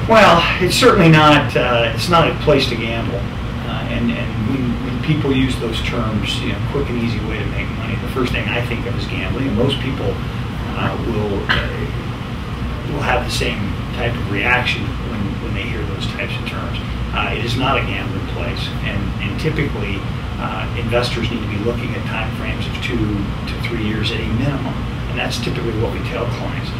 Well, it's certainly not. It's not a place to gamble. And when people use those terms, quick and easy way to make money, the first thing I think of is gambling, and most people will have the same type of reaction when they hear those types of terms. It is not a gambling place, and typically investors need to be looking at time frames of 2 to 3 years at a minimum, and that's typically what we tell clients.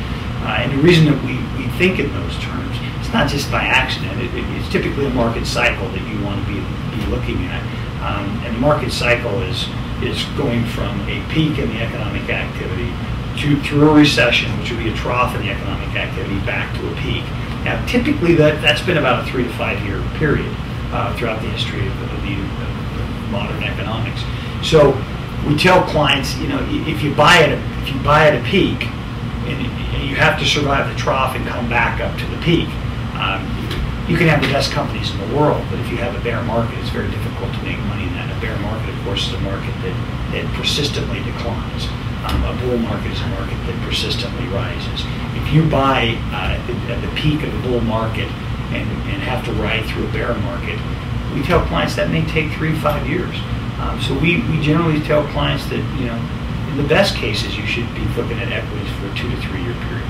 And the reason that we think in those terms, it's not just by accident. It's typically a market cycle that you want to be looking at, and the market cycle is going from a peak in the economic activity through a recession, which would be a trough in the economic activity, back to a peak. Now, typically that's been about a 3 to 5 year period throughout the history of modern economics. So we tell clients, if you buy at a peak, and you have to survive the trough and come back up to the peak. You can have the best companies in the world, but if you have a bear market, it's very difficult to make money in that. A bear market, of course, is a market that persistently declines. A bull market is a market that persistently rises. If you buy at the peak of the bull market and have to ride through a bear market, we tell clients that may take 3 to 5 years. So we generally tell clients that, in the best cases, you should be looking at equities for a 2 to 3 year period.